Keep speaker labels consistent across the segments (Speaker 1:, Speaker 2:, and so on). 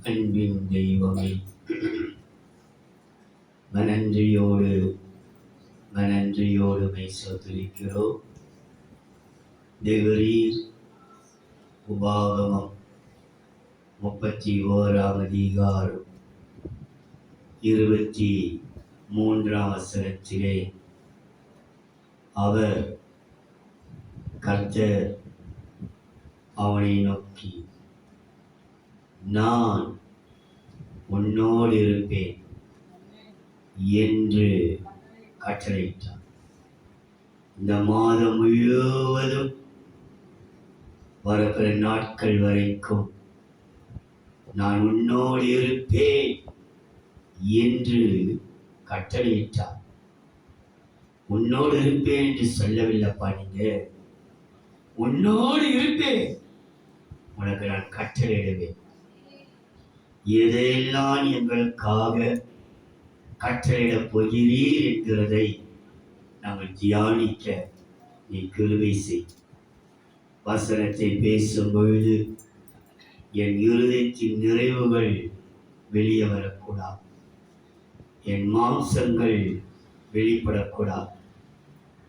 Speaker 1: அன்பின் தெய்வமே, மனன்றியோடு மெய்சோத்திருக்கிறோம். தேவரீர் உபாகமம் 31 அதிகாரம் 23 வசனத்திலே அவர் கர்த்தர் அவனை நோக்கி, நான் உன்னோடு இருப்பேன் என்று கட்டளையிட்டார். இந்த மாதம் முழுவதும் வருகிற நாட்கள் வரைக்கும் நான் உன்னோடு இருப்பேன் என்று கட்டளையிட்டார். உன்னோடு இருப்பேன் என்று சொல்லவில்லைப்பா, நீங்க உன்னோடு இருப்பேன், உனக்கு நான் கட்டளையிடுவேன். எதையெல்லாம் எங்களுக்காக கட்டளையிடப் போகிறீர் என்கிறதை நாங்கள் தியானிக்க நீ கிருபை செய். வசனத்தை பேசும் பொழுது என் இருதயத்தின் நிறைவுகள் வெளியே வரக்கூடாது, என் மாம்சங்கள் வெளிப்படக்கூடாது.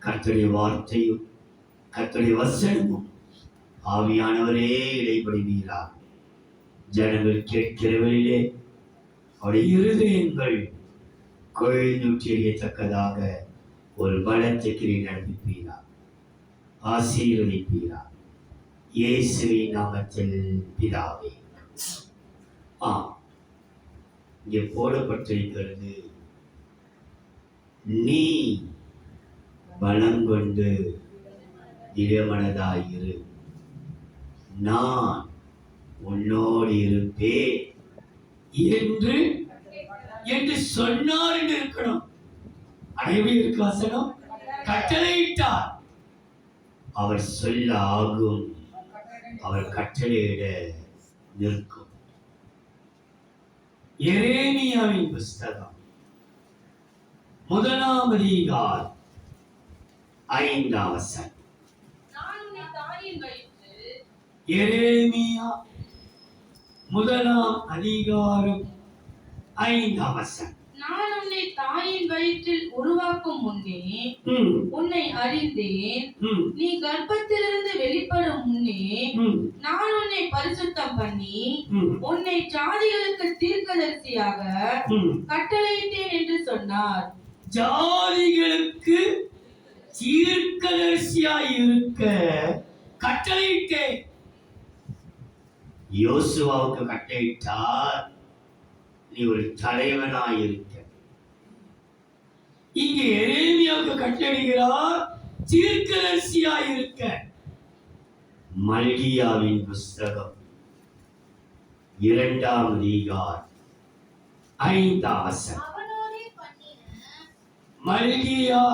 Speaker 1: கர்த்தருடைய வார்த்தையும் கர்த்தருடைய வசனமும் ஆவியானவரே இடைப்படுவீராக. ஜனங்கள் கேட்கிறவரிலே அவருடைய இருதயங்கள் கொழுந்தூற்றியத்தக்கதாக ஒரு பலத்தை கிரி நடப்பிப்பீராக, ஆசீர்வதிப்பீராக. இயேசுவின் நாமத்தில் பிதாவே. இங்கே போடப்பட்டிருக்கிறது, நீ பலம் கொண்டு திடமனதாயிரு, நான் உன்னோடு இருப்பேன் என்று சொன்னார் என்று இருக்கணும். அனைவரும் இருக்கு வசனம். கட்டளையிட்டார், அவர் சொல்ல ஆகும், அவர் கட்டளையிட நிற்கும். எரேமியாவின் புஸ்தகம் 1 அதிகாரம் 5 வசனம். எரேமியா 1 அதிகாரம் 5 வசனம்.
Speaker 2: நான் உன்னை தாயின் வயிற்றில் உருவாக்கும் முன்னே உன்னை அறிந்தேன், நீ கர்ப்பத்திலிருந்து வெளிப்படும் முன்னே நான் உன்னை பரிசுத்தம் பண்ணி உன்னை ஜாதிகளுக்கு தீர்க்கதரிசியாக கட்டளையிட்டேன் என்று சொன்னார்.
Speaker 1: ஜாதிகளுக்கு தீர்க்கதரிசியாய் இருக்க கட்டளையிட்டேன். யோசுவாவுக்கு கட்டளையிட்டார், நீ ஒரு தலைவனாய் இருக்க. இங்கே எரேமியாவுக்கு கட்டளையிடுகிறார், தீர்க்கதரிசியாய் இருக்க. மல்கியாவின் புஸ்தகம் 2 அதிகாரம் 5 வசனம். மல்கியா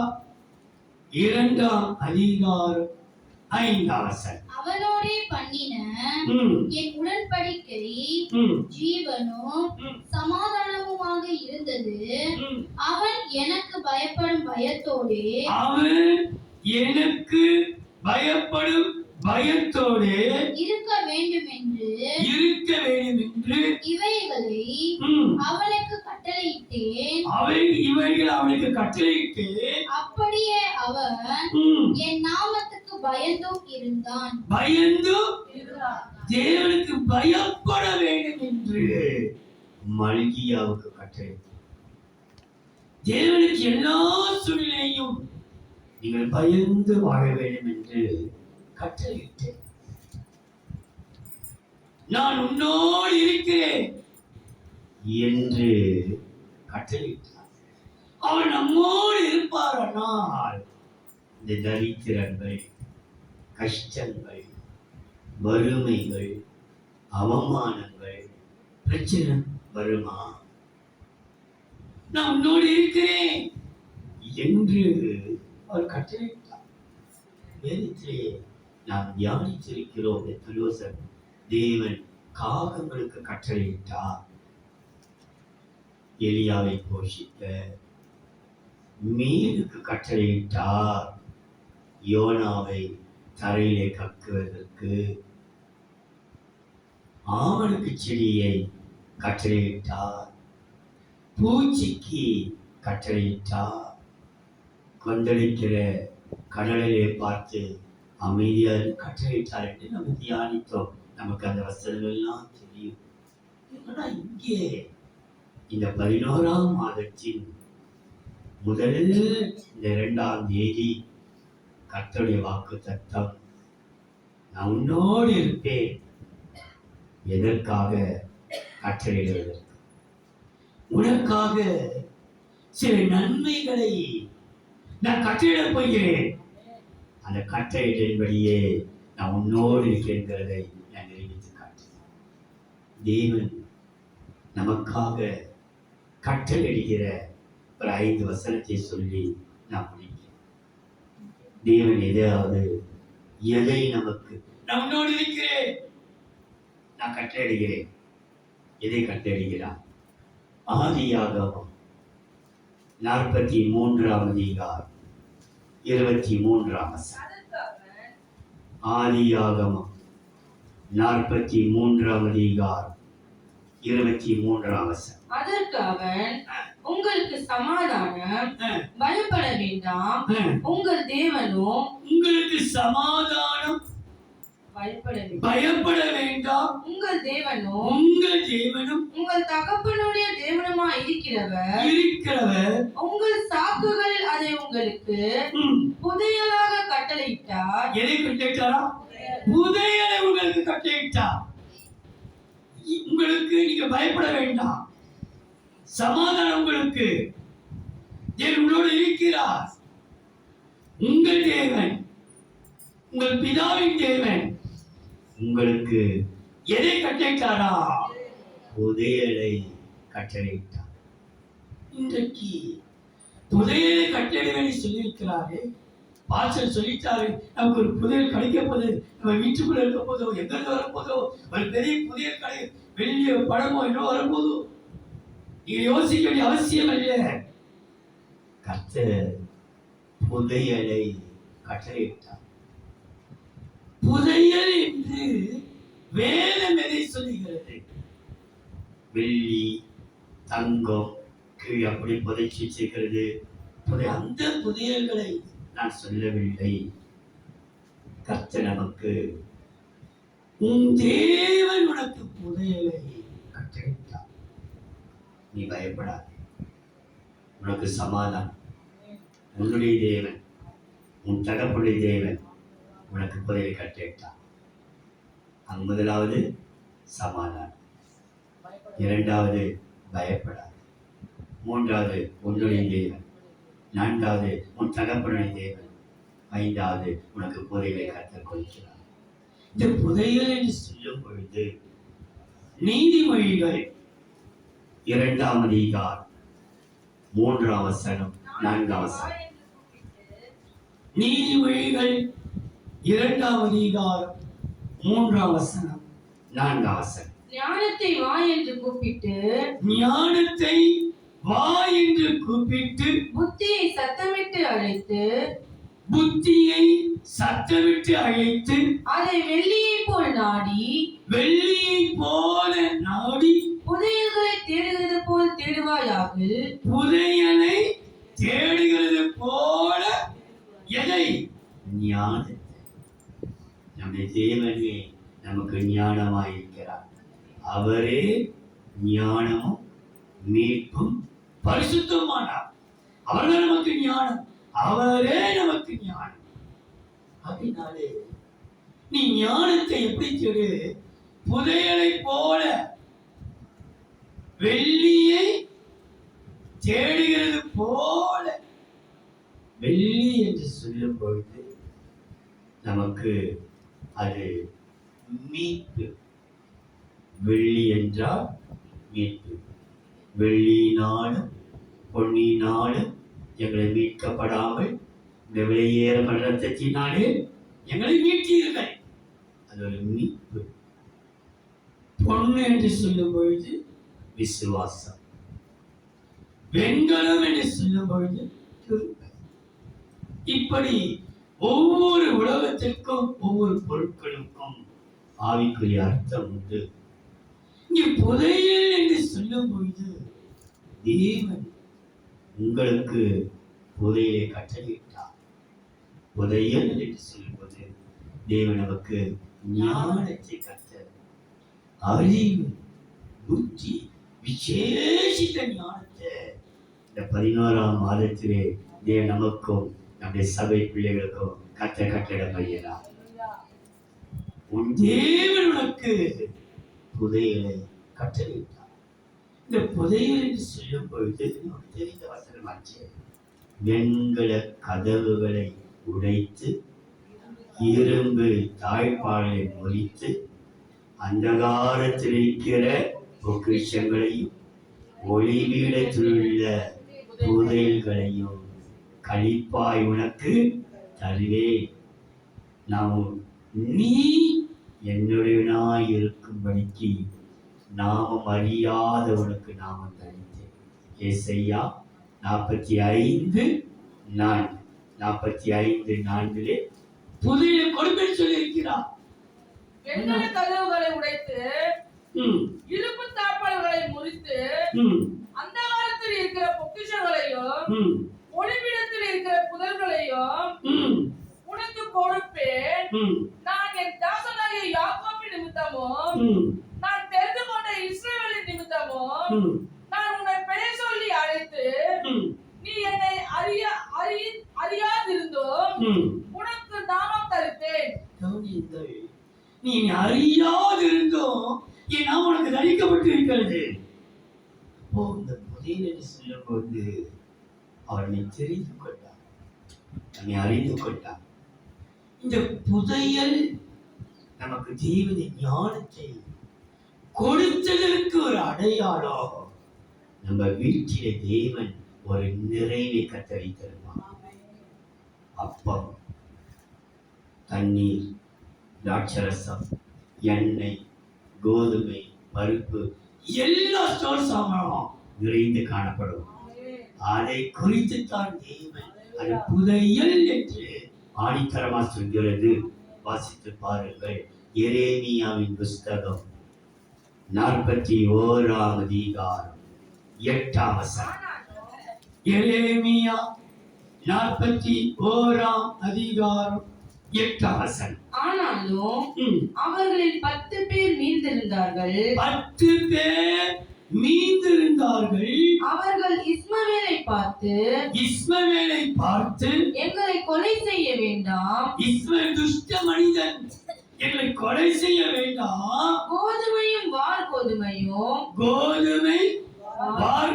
Speaker 1: 2 அதிகாரம் 5 வசனம்.
Speaker 3: அவனோடே பண்ணின என் உடன்படிக்கை ஜீவனும் சமாதானமுமாக இருந்தது. அவன் எனக்கு பயப்படும் பயத்தோடு இருக்க வேண்டும் என்று இவைகளை அவனுக்கு கட்டளையிட்டேன். அப்படியே அவன் என் நாமத்துக்கு பயந்தும் இருந்தான்.
Speaker 1: தேவனுக்கு பயப்பட வேண்டும் என்று மல்கியாவுக்கு கட்டளையிட்டார். தேவனுக்கு எல்லா சூழ்நிலையும் நீங்கள் பயந்து வாழ வேண்டும் என்று கட்டளையிட்டேன். நான் உன்னோடு இருக்கிறேன் என்று கட்டளையிட்டார். அவர் நம்மோடு இருப்பாரானால் இந்த தரித்திரங்கள், கஷ்டங்கள், வறுமைகள், அவமானங்கள், பிரச்சனை வருமா? நான் உன்னோடு இருக்கிறேன் என்று அவர் கட்டளையிட்டார். வேதத்திலே நாம் தியானித்திருக்கிறோம். தேவன் காகங்களுக்கு கட்டளையிட்டார் எலியாவை போஷிக்க, மீனுக்கு கட்டளையிட்டார் யோனாவை தரையிலே கக்குவதற்கு, ஆமணக்கு செடியை கட்டளையிட்டார், பூச்சிக்கு கட்டளையிட்டார், கொந்தளிக்கிற கடலிலே பார்த்து அமைதியாக கட்டளையிட்டார் என்று நம்ம தியானித்தோம். நமக்கு அந்த வசனங்கள் எல்லாம் தெரியும். ஆனா இங்கே இந்த 11ஆம் மாதத்தின் முதல் இந்த 2ஆம் தேதி கர்த்தருடைய வாக்கு தத்தம், நான் உன்னோடு இருப்பேன். எதற்காக? கட்டளையிடுவதற்கு. உனக்காக சில நன்மைகளை நான் கட்டளையிடப் போகிறேன். அந்த கட்டளையின்படியே நான் உன்னோடு இருக்கிறதை நான் நிரூபித்து காட்டுகிறேன். தேவன் நமக்காக கட்டளையிடுகிற ஒரு 5 வசனத்தை சொல்லி நான் முடிக்கிறேன். தேவன் எதை நமக்கு, நான் உன்னோடு இருக்கிறேன், நான் கட்டளையிடுகிறேன். எதை கட்டளையிடுகிறார்? ஆதியாகமம் 43ஆம் அதிகாரம் 23ஆம் வசனம். ஆதியாகமம் 43ஆம் அதிகாரம் 23ஆம் வசனம்.
Speaker 2: அதற்கு அவன், உங்களுக்கு சமாதானம், பயப்பட வேண்டாம், உங்கள் தேவனும். உங்களுக்கு சமாதானம், பயப்பட வேண்டாம், உங்கள் தேவனும் உங்கள் தகப்பனுடைய தேவனுமாய் இருக்கிறவர் உங்கள் சாக்குகளில் அதை உங்களுக்கு புதையலாக கட்டளையிட்டார். எதை கட்டளையிட்டாரா? புதையலை உங்களுக்கு கட்டளையிட்டார். உங்களுக்கு நீங்க பயப்பட வேண்டாம், சமாதானம் உங்களுக்கு. தேவனோடு இருக்கிறார். உங்கள் தேவன், உங்கள் பிதாவின் தேவன் உங்களுக்கு எதை கட்டளையிட்டாரா? புதையலை கட்டளையிட்டார். இன்றைக்கு புதையலை கட்டளைகளை சொல்லியிருக்கிறாரு. பாஸ்டர் சொல்லிட்டாரு, நமக்கு ஒரு புதையல் கிடைக்க போது, நம்ம வீட்டுக்குள்ள இருக்க போதோ, எங்கிருந்து வரப்போதோ, ஒரு பெரிய புதையல் கடை, வெளியே படமோ இன்னும் வரப்போதோ, நீங்க யோசிக்க வேண்டிய அவசியம் இல்லை. கர்த்தர் புதையலை கட்டளையிட்டார். புதையல் என்று வேதம் எதை சொல்லுகிறது? வெள்ளி, தங்கம் கீழே அப்படி புதைச்சி வச்சிருக்கிறது. அந்த புதையல்களை நான் சொல்லவில்லை. கர்த்தர் நமக்கு, உன் தேவன் உனக்கு புதையலை கட்டளையிட்டார். நீ பயப்படாத, உனக்கு சமாதானம். உன்னுடைய தேவன், உன் தகப்பனுடைய தேவன் உனக்கு புதையலை கட்டளையிட்டார். முதலாவது சமாதானம், 2வது பயப்படாது, 3வது உன்னுடைய தேவன், 4வது உன் தகப்பனுடைய தேவன், 5வது உனக்கு புதையலை கர்த்தர் கொடுக்கிறார். இந்த புதையல் என்று சொல்லும் பொழுது நீதிமொழிகள் 2ஆம் அதிகாரம் 3ஆம் வசனம் 4ஆம் வசனம். நீதிமொழிகள் 2ஆம் அதிகாரம் 3ஆம் வசனம் 4ஆம் வசனம். ஞானத்தை வா என்று கூப்பிட்டு, புத்தியை சத்தமிட்டு அழைத்து, அதை வெள்ளியை போல் நாடி, புதையல்களை தேடுகிறது போல் தேடுவாயாக.
Speaker 1: புதையலை தேடுகிறது போல எதை? ஞானத்தை. நம்முடைய தேவனே நமக்கு ஞானமாயிருக்கிறார். அவரே ஞானமும் மீட்பும் பரிசுத்தமானார். அவர்தான் நமக்கு ஞானம், அவரே நமக்கு ஞானம். அதனாலே நீ ஞானத்தை எப்படி தேடு? புதையலை போல, வெள்ளியை தேடுகிறது போல. வெள்ளி என்று சொல்லும் பொழுது நமக்கு அது மீட்பு. வெள்ளி என்றால் மீட்பு. வெள்ளியினாலும் பொன்னினாலும் எங்களை மீட்கப்படாமல் இந்த விலையேற ரத்தத்தினாலே எங்களை மீட்டீர்கள். அது ஒரு மீட்பு. பொன் என்று சொல்லும் பொழுது விசுவாசம். வெண்கலம் என்று சொல்லும் பொழுது கிருபை. இப்படி ஒவ்வொரு உலகத்திற்கும் ஒவ்வொரு பொருட்களுக்கும் ஆவிக்குரிய அர்த்தம் உண்டு. இங்கே புதையல் என்று
Speaker 2: சொல்லும் பொழுது தேவன்
Speaker 1: உங்களுக்கு புதையலை கட்டளையிட்டார். புதையல் என்று சொல்லும்போது தேவன் நமக்கு ஞானத்தை கட்ட, அறிவு, புத்தி, விசேஷித்த ஞானத்தை இந்த 11ஆம் மாதத்திலே தேவன் நமக்கும் நம்முடைய சபை பிள்ளைகளுக்கும் கட்டளை பையனா. உன் தேவன் உனக்கு புதையலை கட்டளையிட்டார். இந்த புதையல் என்று சொல்லும் பொழுது நமக்கு தெரிந்த வசனமாச்சு. வெண்கல கதவுகளை உடைத்து இரும்பு தாழ்பாலை முறித்து அந்தகாரத்தில் இருக்கிற பொக்கிஷங்களையும் ஒளிவீடத்தில் உள்ள புதையல்களையும் கழிப்பாய் உனக்கு தருவேன். நாம் நீ என்னுடையவனாய் இருக்கும்படிக்கு நாமம் அறியாத உனக்கு நாமம் தருத்தேன். ஏசாயா 45:4 புதையலை கொடுப்பேன் சொல்லியிருக்கிறார்.
Speaker 2: வெண்கல கதவுகளை உடைத்து இரும்பு தாழ்பால்களை முறித்து அந்தகாரத்தில் இருக்கிற பொக்கிஷங்களையும் ஒளிவிடத்தில் இருக்கிற புதர்களையும் உனக்கு கொடுப்பேன். நான் என் தாசனாகிய யாக்கோபின் நிமித்தமும் நான் தெரிந்து கொண்ட இஸ்ரவேலின் நிமித்தமும் நான் உன்னை பெயர் சொல்லி அழைத்து நீ என்னை அறியாதிருந்தோம் உனக்கு நாமம் தருத்தேன். நீ அறியாதிருந்தோம் என் நாமம் உனக்கு தரிக்கப்பட்டு இருக்கிறது.
Speaker 1: இந்த புதையல் என்று சொல்லும்போது அவனை தெரிந்து கொண்டார், நம்மை அறிந்து கொண்டார்.
Speaker 2: இந்த புதையல் நமக்கு தேவனுடைய ஞானத்தை கொடுத்ததற்கு ஒரு அடையாளம்.
Speaker 1: நம்ம வீட்டிலே தேவன் ஒரு நிறைவை கட்டளையிட்டிருப்பான். அப்பம், தண்ணீர், திராட்சரசம், எண்ணெய், கோதுமை, பருப்பு
Speaker 2: எல்லா ஸ்டோர் சாமானும்
Speaker 1: நிறைந்து காணப்படும். அதை குறித்துத்தான் தேவன் அது புதையல் என்று ஆணித்தரமா சொல்கிறது. வாசித்து பாருங்கள். எரேமியாவின் புஸ்தகம் 41ஆம் அதிகாரம் 8ஆம் வசனம்.
Speaker 2: எரேமியா 41ஆம் அதிகாரம் 8ஆம் வசனம்.
Speaker 4: ஆனாலும் அவர்களில் 10 பேர் மீந்திருந்தார்கள்.
Speaker 2: 10 பேர் மீந்திருந்தார்கள்.
Speaker 4: அவர்கள் இஸ்மவேலை பார்த்து எங்களை கொலை செய்ய வேண்டாம்.
Speaker 2: இஸ்மவேல் துஷ்ட மனிதன், எங்களை கொலை செய்ய வேண்டாம்.
Speaker 4: கோதுமையும் வார்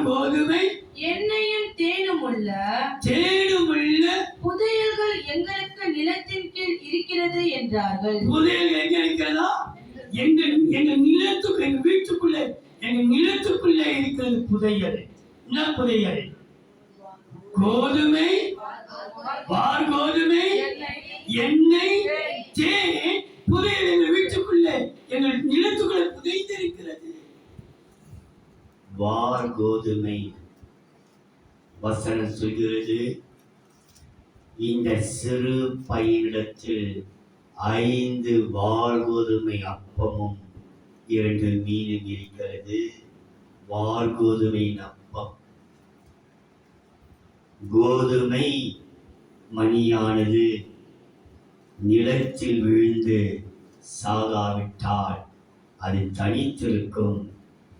Speaker 4: கோதுமை எண்ணெயும் தேனுமுள்ள புதையல்கள் எங்களுக்கு நிலத்தின் கீழ் இருக்கிறது என்றார்கள்.
Speaker 2: புதையல் எங்க இருக்கிறதா? எங்கள் நிலத்துக்கு, எங்க வீட்டுக்குள்ளே, எங்க நிலத்துக்குள்ளே இருக்கிறது புதையல். என்ன புதையல்? கோதுமை, வார் கோதுமை, எண்ணெய், தேன். புதையல் எங்கள் வீட்டுக்குள்ளே, எங்கள் நிலத்துக்குள்ளே புதைந்திருக்கிறது.
Speaker 1: வார் கோதுமை வசனம் சொல்கிறது, இந்த சிறு பையிடத்தில் 5 வார் கோதுமை அப்பமும் 2 மீனும் இருக்கிறது. வார் கோதுமையின் அப்பம். கோதுமை மணியானது நிலத்தில் விழுந்து சாகாவிட்டால் அது தனித்திருக்கும்,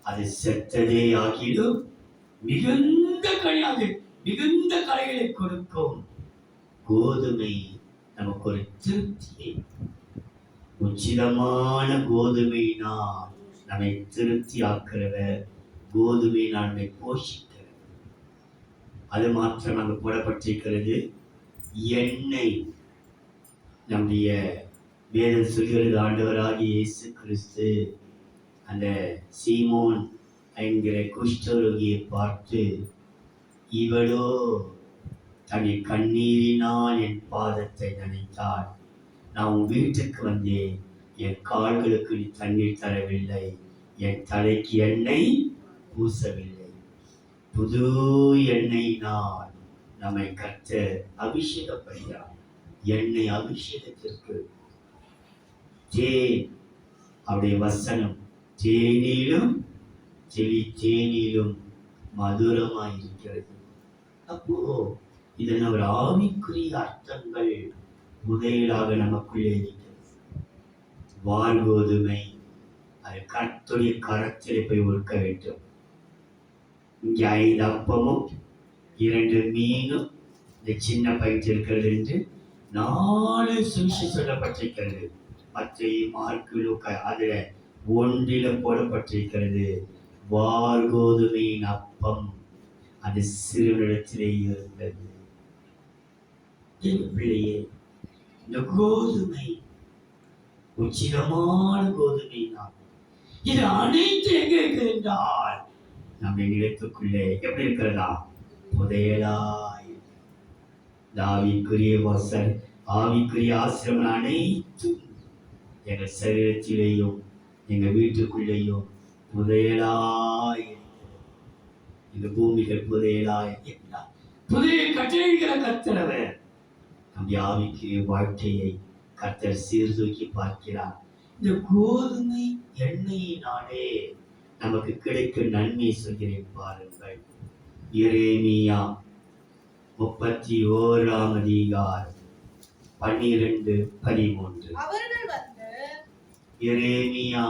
Speaker 1: அது செத்ததே ஆகிடும்.
Speaker 2: மிகுந்த கனியாக, மிகுந்த கலைகளை கொடுக்கும்.
Speaker 1: கோதுமை நமக்கு ஒரு திருப்தியை, உச்சிதமான கோதுமையினால் நம்மை திருப்தி ஆக்கிறவர், கோதுமையினால் நம்மை போஷிக்கிறவர். அது மாத்திரம் அங்கு போடப்பட்டிருக்கிறது. எண்ணெய், நம்முடைய வேதம் சொல்கிறது, ஆண்டவராகிய இயேசு கிறிஸ்து அந்த சீமோன் என்கிற குஷ்டரோகியை பார்த்து, இவளோ தன் கண்ணீரினால் என் பாதத்தை நனைத்தாள். நான் உன் வீட்டுக்கு வந்தேன், என் கால்களுக்கு நீ தண்ணீர் தரவில்லை, என் தலைக்கு எண்ணெய் பூசவில்லை. புது எண்ணெயினால் நம்மை கர்த்தர் அபிஷேகப்படுகிறார். எண்ணெய் அபிஷேகத்திற்கு. தேன், அவருடைய வசனம் தேனிலும் தேனிலும் மதுரமாய் இருக்கிறது. அப்போ இதன் ஒரு ஆவிக்குரிய அர்த்தங்கள் புதையலாக நமக்குள்ளே இருக்கிறது. வார்கோதுமை அது கர்த்தருடைய கரத்திலே போய் ஒர்க்க வேண்டும். இங்கே 5 அப்பமும் 2 மீனும் இந்த சின்ன பயிற்சி இருக்கிறது என்று 4 சுவிசேஷம் சொல்லப்பட்டிருக்கிறது. மத்தேயு, மார்க்கு, லூக்கா அதுல 1 போடப்பட்டிருக்கிறது. வார்கோதுமையின் அப்பம் அது சிறுவனிடத்திலே இருந்தது. என் பிள்ளையே, இந்த கோதுமை உச்சிதமான கோதுமை தான். இது அனைத்து எங்க இருக்கிறது என்றால் நம்முடைய நிலத்துக்குள்ளே எப்படி இருக்கிறதா? புதையலாய். ஆவிக்குரிய வாசல், ஆவிக்குரிய ஆசிரமம் அனைத்தும் எங்க சரீரத்திலேயும் எங்க வீட்டுக்குள்ளேயும் புதையலாய். இந்த பூமிகள் புதையலாய் என்றால் புதைய கட்டளைகிற கர்த்தரவர் நம்முடைய ஆவிக்குரிய வாழ்க்கையை கர்த்தர் சீர்தூக்கி பார்க்கிறார். இந்த கோதுமை எண்ணெயினாலே நமக்கு கிடைக்கும் நன்மை சொல்கிறேன் பாருங்கள். எரேமியா 31ஆம் அதிகாரம் 12-13. எரேமியா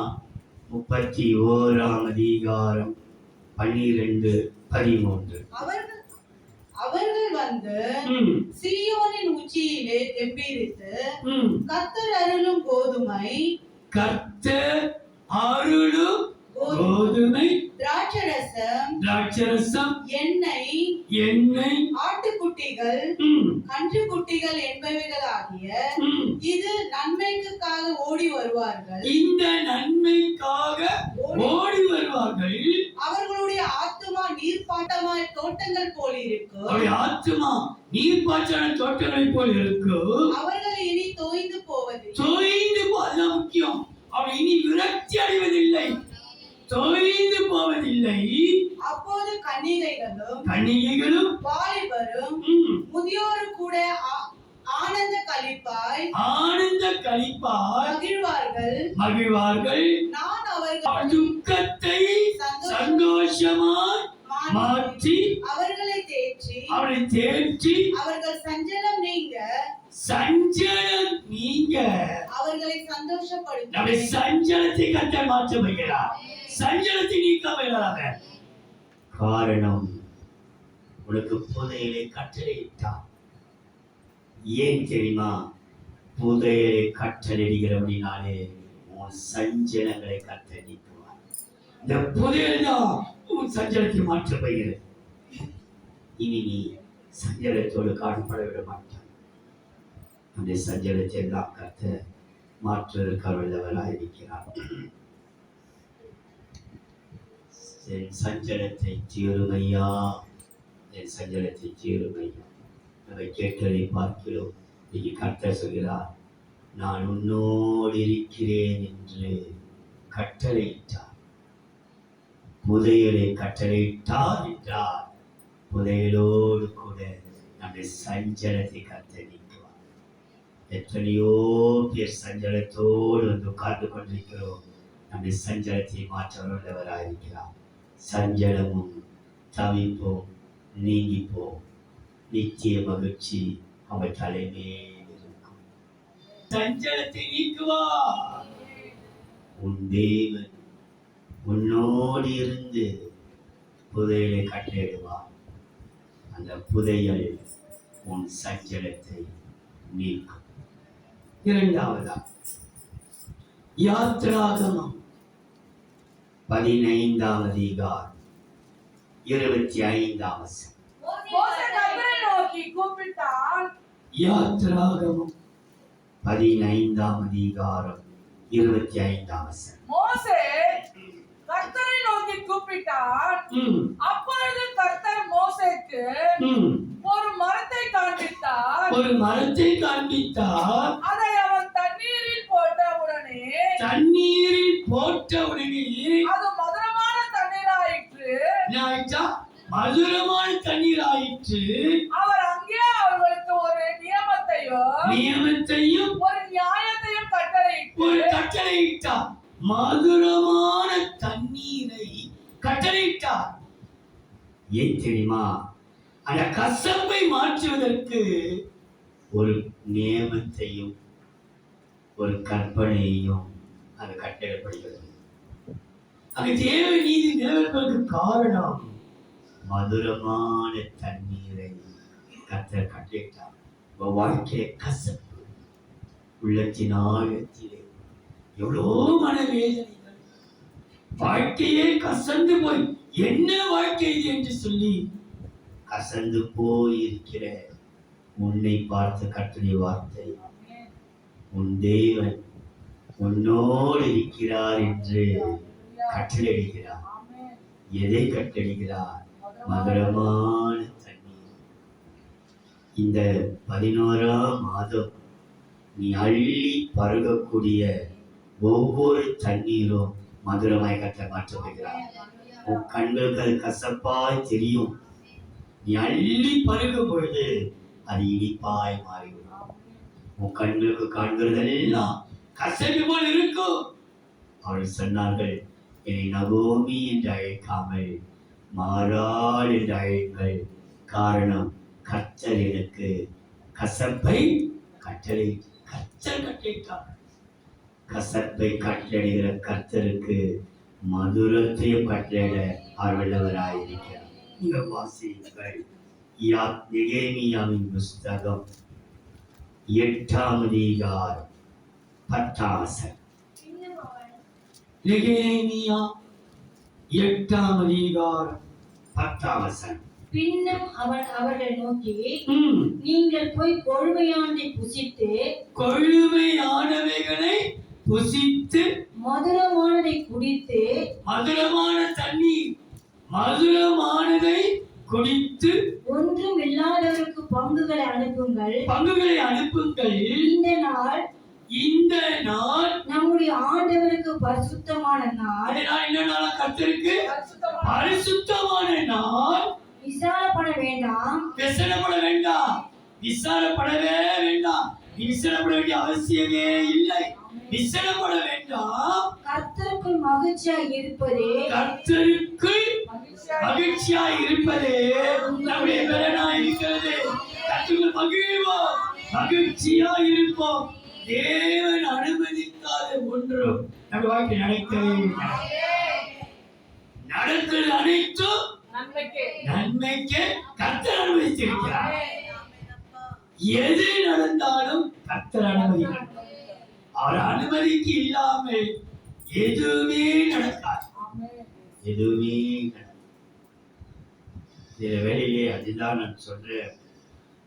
Speaker 1: 31ஆம் அதிகாரம் 12-13.
Speaker 4: அவர்கள் வந்து சீயோனின் உச்சியிலே கெம்பீரித்து கர்த்தர் அருளும் கோதுமை திராட்சரசம் எண்ணெய் ஆட்டுக்குட்டிகள் கன்றுக்குட்டிகள் என்பவைகளாகிய இது நன்மைக்காக ஓடி வருவார்கள்.
Speaker 2: இந்த நன்மைக்காக ஓடி வருவார்கள்.
Speaker 4: அவர்களுடைய ஆத்துமா நீர்ப்பாட்டமாய் தோட்டங்கள் போல் இருக்கும்.
Speaker 2: ஆத்துமா நீர்ப்பாய்ச்சான தோட்டங்களை போல் இருக்கும்.
Speaker 4: அவர்கள் இனி தோய்ந்து
Speaker 2: அதுதான் முக்கியம். அவர் இனி விரக்தி அடைவதில்லை, தோய்ந்து போவதில்லை.
Speaker 4: அப்போது கன்னிகைகளும் வாலிபரும் முதியோரும் கூட ஆனந்த களிப்பாய்
Speaker 2: மகிழ்வார்கள். நான் அவர்கள் துக்கத்தை சந்தோஷமாய் மாற்றி
Speaker 4: அவர்களை
Speaker 2: தேற்றி
Speaker 4: அவர்கள் சஞ்சலம் நீங்க அவர்களை சந்தோஷப்படுத்தி
Speaker 2: நம்முடைய சஞ்சலத்தை கர்த்தர் மாற்ற வைக்கிறார். சஞ்சலத்தை நீக்க வைக்கிறாங்க.
Speaker 1: காரணம், உனக்கு புதையலை கட்டளையிட்டார். ஏன் தெரியுமா? புதையலை கட்டளையிடுகிறவனாலே உன் சஞ்சலங்களை கர்த்தர் நீக்குவார்.
Speaker 2: இந்த புதையல் தான் உன் சஞ்சலத்தை மாற்ற வைக்கிறது.
Speaker 1: இனி நீ சஞ்சலத்தோடு காணப்பட விட மாட்டான். அந்த சஞ்சலத்தை எல்லாம் கர்த்தர் மாற்றுவதற்கு வல்லவராயிருக்கிறார். என் சஞ்சலத்தை தீருமையா, என் சஞ்சலத்தை தீருமையா. நம்ம கேட்கிறதை பார்க்கிறோம். இன்னைக்கு கர்த்தர் சொல்கிறார், நான் உன்னோடு இருக்கிறேன் என்று கட்டளையிட்டார். புதையலை கட்டளையிட்டார் என்றார். புதையலோடு கூட நம்முடைய சஞ்சலத்தை கர்த்தர் நீக்குவார். எத்தனையோ பேர் சஞ்சலத்தோடு வந்து உட்கார்ந்து கொண்டிருக்கிறோம். நம்முடைய சஞ்சலத்தை மாற்ற வல்லவராயிருக்கிறார். சஞ்சலமும் தவிப்போம் நீங்கிப்போம். நித்திய மகிழ்ச்சி அவர் தலைமையில் இருக்கும்.
Speaker 2: சஞ்சலத்தை நீக்குவார்.
Speaker 1: உன் தேவன் உன்னோடு இருந்து புதையலை கட்டளையிடுவார். அந்த புதையல் உன் சஞ்சலத்தை நீக்கும்.
Speaker 2: இரண்டாவதா யாத்ராகமம்
Speaker 1: 15ஆம் அதிகாரம் 25ஆம் வசனம்.
Speaker 4: மோசே கர்த்தரை நோக்கி கூப்பிட்டான்.
Speaker 2: யாத்ராகமம்
Speaker 1: 15ஆம் அதிகாரம் 25ஆம் வசனம்.
Speaker 4: மோசே கர்த்தரை நோக்கி கூப்பிட்டான். அப்பொழுது கர்த்தர் மோசேக்கு ஒரு மரத்தை காண்பித்தார். அதை அவன் தண்ணீரில் போட்ட உடனே அது மதுரமான தண்ணீராயிற்று. அவர் அங்கே அவர்களுக்கு ஒரு நியமத்தையும் ஒரு நியாயத்தையும் கட்டளையிட்டார்.
Speaker 2: மதுரமான தண்ணீரை கட்டளையிட்டார். ஏன் தெரியுமா? அந்த கசப்பை மாற்றுவதற்கு ஒரு நியமத்தையும் ஒரு கற்பனையையும் அது கட்டளையிடப்படுகிறது. அங்கு தேவ நீதி நிலவுவதற்கு காரணம் மதுரமான தண்ணீரை கர்த்தர் கட்டளையிட்டார். வாழ்க்கையை கசப்பு உள்ளத்தின் ஆழத்திலே எவ்வளோ மனவேதனைகள், வாழ்க்கையே கசந்து போய் என்ன வாழ்க்கை இது என்று சொல்லி கசந்து போய் இருக்கிற உன்னை பார்த்து கட்டளை வார்த்தை, உன் தேவன் உன்னோடு இருக்கிறார் என்று கட்டளையிடுகிறார். எதை கட்டளையிடுகிறார்? மதுரமான தண்ணீர். இந்த 11ஆம் மாதம் நீ அள்ளி பருகக்கூடிய ஒவ்வொரு தண்ணீரும் மதுரமாய் கட்ட மாற்றப்படுகிறார். உன் கண்களுக்கு அது கசப்பாய் தெரியும். நீ அள்ளி பருகும் பொழுது அது இனிப்பாய் மாறிவிடும். உன் கண்களுக்கு காண்கிறதெல்லாம் கசப்பு போல் இருக்கும். அவர்கள் சொன்னார்கள், என்னை நகோமி என்று அழைக்காமல் மாறாள் என்று அழைங்கள். காரணம், கர்த்தர் எனக்கு கசப்பை கட்டளையிட்டார். கசப்பை கட்டளையிடுகிற கர்த்தருக்கு மதுரத்தையும் கட்டளையிட அவர் வல்லவராயிருக்கிறார். நீங்கள் வாசியுங்கள். நெகேமியாவின் புஸ்தகம் 8ஆம் அதிகாரம் 10ஆம் வசனம். நெகேமியா 8ஆம் அதிகாரம் 10ஆம் வசனம்.
Speaker 4: பின்னும் அவன் அவர்களை நோக்கி, நீங்கள் போய் கொழுமையானவைகளை புசித்து மதுரமானதை குடித்து,
Speaker 2: மதுரமான தண்ணீர், மதுரமானதை குடித்து
Speaker 4: ஒன்றும் இல்லாதவருக்கு பங்குகளை அனுப்புங்கள். இந்த நாள் நம்முடைய ஆண்டவருக்கு பரிசுத்தமான நாள்.
Speaker 2: என்ன நாள்? கர்த்தருக்கு பரிசுத்தமான நாள்.
Speaker 4: விசாரப்பட வேண்டாம்,
Speaker 2: விசாரப்பட வேண்டாம், விசாரப்படவே வேண்டாம். விசாரப்பட வேண்டிய அவசியமே இல்லை. விசாரப்பட வேண்டாம்.
Speaker 4: கர்த்தருக்குள் மகிழ்ச்சியாய் இருப்பதே,
Speaker 2: கர்த்தருக்குள் மகிழ்ச்சியாய் இருப்பதே நம்முடைய பலனாய் இருக்கிறது. கர்த்தருக்குள் மகிழ்வோம், மகிழ்ச்சியாய் இருப்போம். தேவன் அனுமதிக்காத ஒன்றும் நம்ம வாழ்க்கை நடக்கிறது அனைத்தும் நன்மைக்கு கர்த்தர் அனுமதித்திருக்கிறார். எது நடந்தாலும் கர்த்தர் அனுமதிக்கிறார். அவர் அனுமதிக்கு இல்லாமல் எதுவுமே நடக்காது. எதுவுமே சில வேளையிலே அதுதான் நான் சொல்றேன்.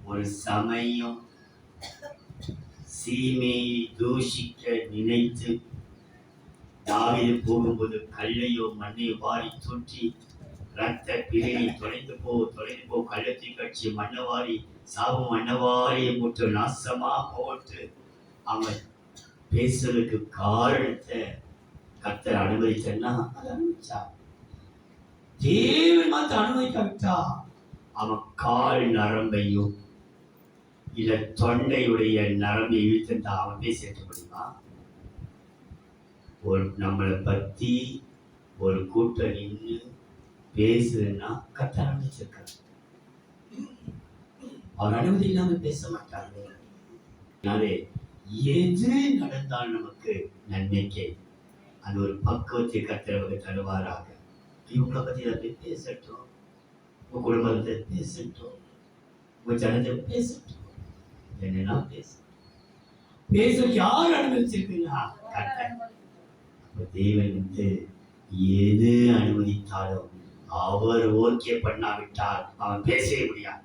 Speaker 2: ஒரு சமயம் சீமையை தூஷிக்க நினைத்து தாவீது போகும்போது கல்லையோ மண்ணையோ வாரி தூற்றி ரத்த பிரிவை தொலைந்து போ கள்ளத்தை கட்சி மண்ணவாரி சாவும் மண்ணவாரியை போட்டு நாசமா போட்டு அவன் பேசுறதுக்கு காரணத்தை கர்த்தர் அனுமதிச்சா அதை அனுமதிச்சா. தேவன் மாத்த அனுமதிக்கா அவன் கால் நரம்பையும் இல்ல தொண்டையுடைய நரம்பை இழுத்துட்டா அவன் பேசிட்டு முடியுமா? ஒரு நம்மளை பத்தி ஒரு கூட்டம் நின்று பேசுதுன்னா கர்த்தர் அனுமதிச்சிருக்காரு. அவர் அனுமதி இல்லாம பேச மாட்டாங்க. எது நடந்தாலும் நமக்கு நன்மைக்கே அது ஒரு பக்குவத்தை கர்த்தர் தருவாராக. இவங்களை பத்தி பேசட்டும், உங்க குடும்பத்தை பேசட்டும், உங்க ஜனத்தை பேசட்டும், என்னன்னா பேச யார் அனுமதிச்சிருக்கீங்களா? கர்த்தர். தேவன் எது அனுமதித்தாலும் அவர் ஓகே பண்ணாவிட்டால் அவன் பேசவே முடியாது.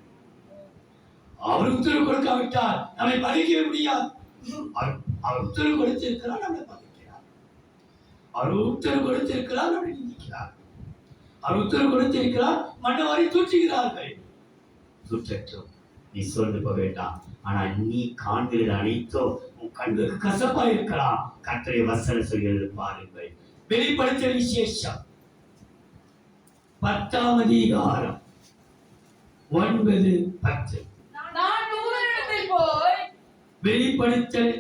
Speaker 2: அவர் உத்தரவு கொடுக்காவிட்டால் நம்மை பகைக்கவே முடியாது. அவர் உத்தரவு கொடுத்திருக்கிறார், நம்மை பகைக்கிறார். அவர் உத்தரவு கொடுத்திருக்கிறார், நம்மை நிந்திக்கிறார். அவர் உத்தரவு கொடுத்திருக்கிறார், மண்ணவாரி தூற்றுகிறார்கள். தூற்றட்டும், நீ சோர்ந்து போக வேண்டாம். ஆனா நீ காண்கிறது அனைத்தும் உன் கண்களுக்கு கசப்பா இருக்கலாம். கர்த்தருடைய வசனம் சொல்கிறது பாருங்கள். வெளிப்படுத்தல் விசேஷம் 10ஆம் அதிகாரம் 9-10. வெளிப்படுத்தல்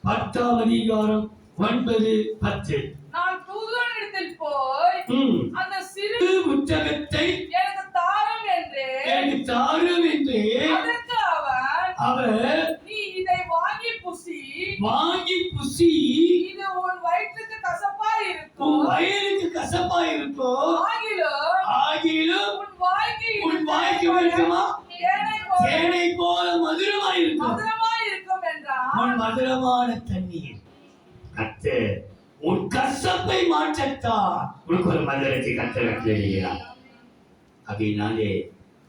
Speaker 2: 10ஆம் அதிகாரம் 9-10.
Speaker 5: நான் தூதனிடத்தில் போய் அந்த
Speaker 4: சிறு
Speaker 1: புத்தகத்தை
Speaker 4: எனக்கு தாரும் என்று
Speaker 1: எனக்கு தாரும் என்று
Speaker 4: அதற்கு அவன்
Speaker 1: அவர்
Speaker 4: நீ இதை வாங்கி புசி, இது உன் வயிற்றுக்கு கசப்பா
Speaker 1: உன்
Speaker 4: இருக்கும்,
Speaker 1: வயிறுக்கு கசப்பா இருக்கும், ஆகிலும்
Speaker 4: உன் வாய்க்கு
Speaker 1: இருக்குமா
Speaker 4: தேனை போல
Speaker 1: தேனை போல மதுரமா இருக்கும்.
Speaker 4: மதுரமா இருக்கும் என்றான்.
Speaker 1: உன் மதுரமான தண்ணீர் கர்த்தர் உன் கசப்பை மாற்றத்தான் உனக்கு ஒரு மதுரத்தை கர்த்தர் கட்டளையிடுகிறார். அப்படின்னாலே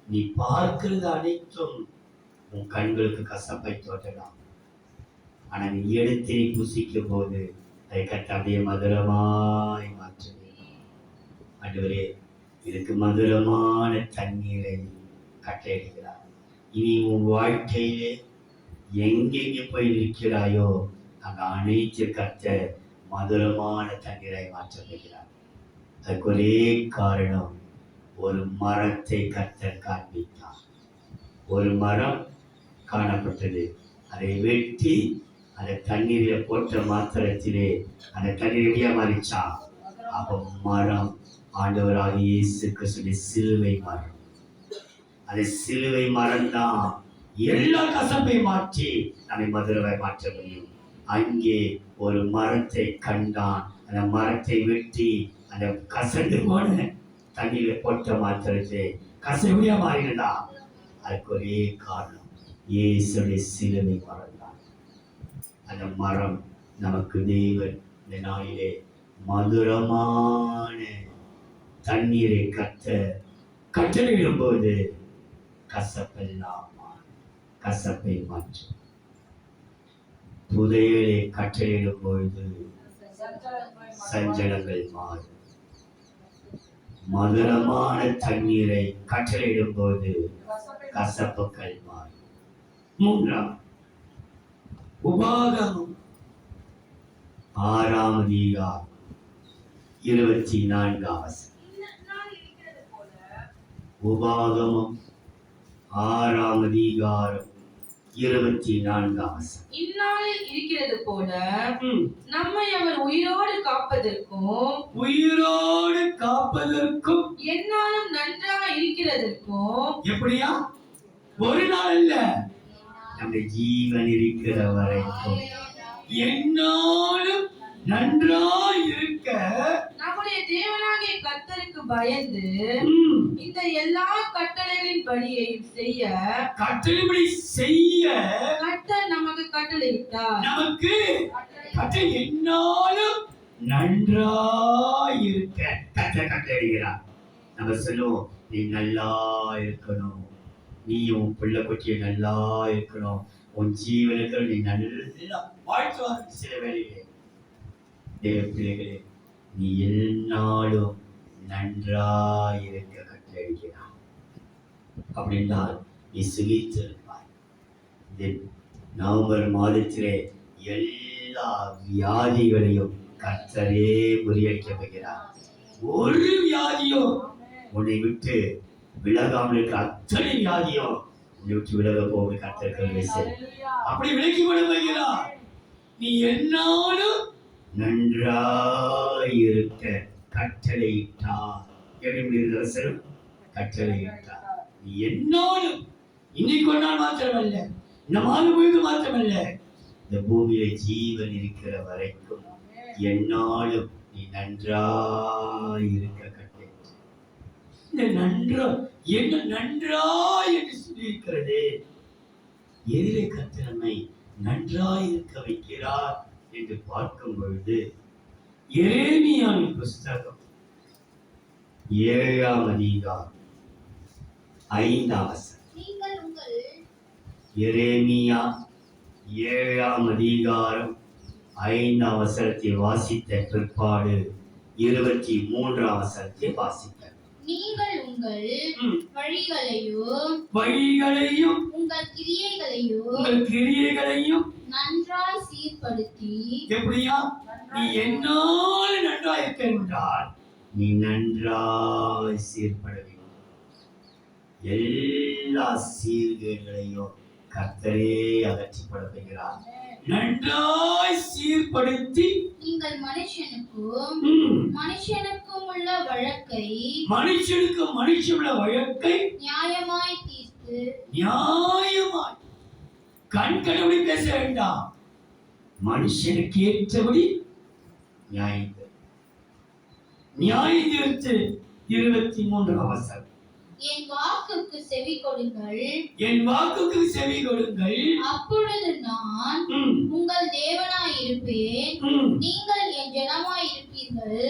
Speaker 1: நீ பார்க்கிறது அனைத்தும் உன் கண்களுக்கு கசப்பை தோற்றலாம். ஆனா நீ எடுத்து நீ புசிக்கும் போது அதை கட்ட அப்படியே மதுரமாய் மாற்ற வேண்டும். ஆண்டவரே, இதுக்கு மதுரமான தண்ணீரை கட்டளையிடுகிறார். இனி உன் வாழ்க்கையிலே எங்கெங்கே போய் நிற்கிறாயோ அங்க அனைத்து கர்த்தர் மதுரமான தண்ணீரை மாற்றுகிறார். அதுக்கு ஒரே காரணம், ஒரு மரத்தை கர்த்தர் காண்பித்தார். ஒரு மரம் காணப்பட்டது, அதை வெட்டி அந்த தண்ணீரை போட்ட மாத்திரத்திலே அந்த தண்ணீர் எப்படியா மாறிச்சா? அப்போ மரம் ஆண்டவராக இயேசு கிறிஸ்துவின் சிலுவை மரம். அந்த சிலுவை மரம் தான் எல்லா கசப்பை மாற்றி நம்மை மதுரவை மாற்ற முடியும். அங்கே ஒரு மரத்தை கண்டான், அந்த மரத்தை வெட்டி அந்த கசந்து போன தண்ணீரை போட்ட மாத்திரத்தை கசையா மாறினதா? அதுக்கு ஒரே காரணம், இயேசுடைய சிலுவை மரம் தான். அந்த மரம் நமக்கு தேவன் இந்த நாளிலே மதுரமான தண்ணீரை கட்டளையிடும் போது கசப்பை மாற்றும். புதையலை கட்டளையிடும் பொழுது சஞ்சலங்கள் மாறும். மதுரமான தண்ணீரை கட்டளையிடும் போது கசப்புகள் மாறும். மூன்றாம் உபாகமம் 6ஆம் அதிகாரம் 24ஆம் வசனம். உபாகமம் 6ஆம் அதிகாரம் 24ஆம் வசனம்.
Speaker 4: இந்நாளில் இருக்கிறது போல நம்மை அவர் உயிரோடு காப்பதற்கும் எந்நாளும் நன்றாக இருக்கிறதற்கும்.
Speaker 1: எப்படியா? ஒரு நாள் இல்ல, நம்ம ஜீவன் இருக்கிற வரைக்கும் என்னாலும் நன்றாய் இருக்க
Speaker 4: நம்முடைய தேவனாகிய கர்த்தருக்கு பயந்து இந்த எல்லா கட்டளைகளின் படியையும் செய்ய கர்த்தர் நமக்கு கட்டளையிட்டார்.
Speaker 1: நமக்கு கட்டளை என்னாலும் நன்றாய் இருக்க கர்த்தர் கட்டளையிடுகிறார். நம்ம சொல்லுவோம், நீ நல்லா இருக்கணும், நீ உன் பிள்ளை குட்டியை நல்லா இருக்கணும், உன் ஜீவனுக்கு நீ நல்லா வாழ்த்துவார். சில வேளையிலே தேவ பிள்ளைகளே, நீ எந்நாளும் நன்றாய் இருக்க கட்டளையிடுகிறார். அப்படின்னால் நீ சுகித்து இருப்பாய். இந்த நவம்பர் மாதத்திலே எல்லா வியாதிகளையும் கர்த்தரே முறியடிக்க போகிறார். ஒரு வியாதியும் உன்னை விட்டு விலகாமல் இருக்க அத்தனை வியாதியும் உன்னை விட்டு விலக போக கர்த்தர் அப்படி விலக்கி கொள்ள போகிறார். நீ என்னாலும் நன்றாய் இருக்க கட்டளையிட்டார். எப்படி கட்டளையிட்டார். நீ என்னாலும், இன்னைக்கு ஒரு நாள் மாத்திரமல்ல, இந்த மாதம் முழுது மாத்திரமல்ல, இந்த பூமியில ஜீவன் இருக்கிற வரைக்கும் என்னாலும் நீ நன்றாய் இருக்க கட்டளை. இந்த என்ன நன்றாய் என்று சொல்லியிருக்கிறது. எதிரே கர்த்தர் நம்மை நன்றாய் இருக்க வைக்கிறார் என்று பார்க்கும் பொழுது எரேமியாவின் புஸ்தகம் 7ஆம் அதிகாரம் 5ஆம் வசனம். எரேமியா 7ஆம் அதிகாரம் 5ஆம் வசனத்தை வாசித்த பிற்பாடு 23ஆம் வசனத்தை வாசித்த.
Speaker 3: நீங்கள் உங்கள் வழிகளையும் உங்கள் கிரியைகளையும் நன்றாய் சீர்படுத்தி.
Speaker 1: எப்படியா? நீ என்னால் நன்றாய் இருக்க என்றால் நீ நன்றாய் சீர்பட வேண்டும். எல்லா சீர்கேடுகளையும்
Speaker 2: கர்த்தரே அகற்றிப்பட போகிறார்.
Speaker 1: நன்றாய் சீர்படுத்தி
Speaker 3: நீங்கள் மனுஷனுக்கும் மனுஷனுக்கும் உள்ள வழக்கை
Speaker 1: மனுஷனுக்கு மனுஷனுள்ள வழக்கை
Speaker 3: நியாயமாய் தீர்த்து
Speaker 1: நியாயமாய் கண்கடவுளை பேச வேண்டாம், மனுஷனுக்கு ஏற்றபடி
Speaker 2: நியாயம்
Speaker 1: நியாயம் தீர்த்து 23 அவசரம்.
Speaker 3: என் வாக்குக்கு செவி கொடுங்கள்,
Speaker 1: என் வாக்குக்கு செவி கொடுங்கள்.
Speaker 3: அப்பொழுது நான் உங்கள் தேவனாய் இருப்பேன், நீங்கள் என் ஜனமாய் இருப்பீர்கள்.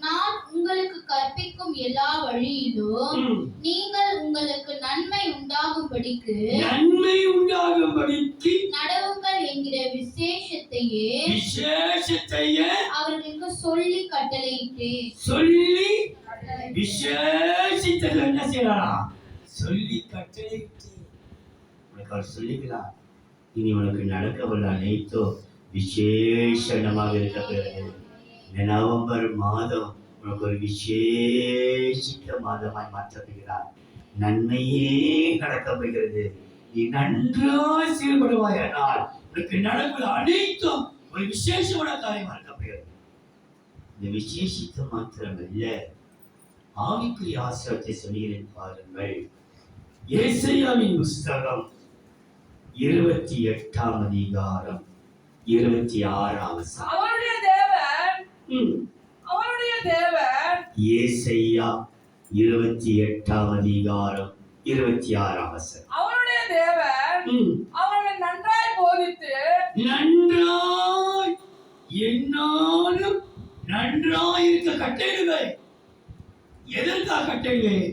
Speaker 3: நான் உங்களுக்கு கற்பிக்கும் எல்லா வழியிலும் நீங்கள் உங்களுக்கு நன்மை உண்டாகும்படிக்கு நடவுங்கள் என்கிற விசேஷத்தையே அவர்களுக்கு சொல்லி கட்டளையிட்டேன்.
Speaker 1: சொல்லி விசேஷித்தது என்ன செய்யறா? சொல்லி கட்டளையிட்டு
Speaker 2: உனக்கு அவர் சொல்லிக்கிறார். இனி உனக்கு நடக்கவல்ல அனைத்தோ விசேஷமாக இருக்கிறது. இந்த நவம்பர் மாதம் உனக்கு ஒரு விசேஷித்த மாதமாய் மாற்றப்படுகிறார். நன்மையே நடக்கப் போகிறது.
Speaker 1: நீ நன்றாய் செயல்படுவாயானால் உனக்கு நடக்கிற அனைத்தும் ஒரு விசேஷமான காரியமாக இருக்கப்படுகிறது.
Speaker 2: இந்த விசேஷித்த மாத்திரமல்ல, ஆவிக்குரிய ஆசிரியத்தை சொல்கிறேன் பாருங்கள்.
Speaker 1: ஏசாயாவின் புஸ்தகம்
Speaker 2: 28ஆம் அதிகாரம் 26ஆம் வசனம்.
Speaker 4: அவருடைய தேவன்
Speaker 2: ஏசாயா 28ஆம் அதிகாரம் 26ஆம் வசனம்.
Speaker 4: அவருடைய தேவன் அவனை நன்றாய் போதித்து
Speaker 1: நன்றாய் என்னாலும் நன்றாய் இருக்க கட்டளைகள். எதற்காக கட்டளைகள்?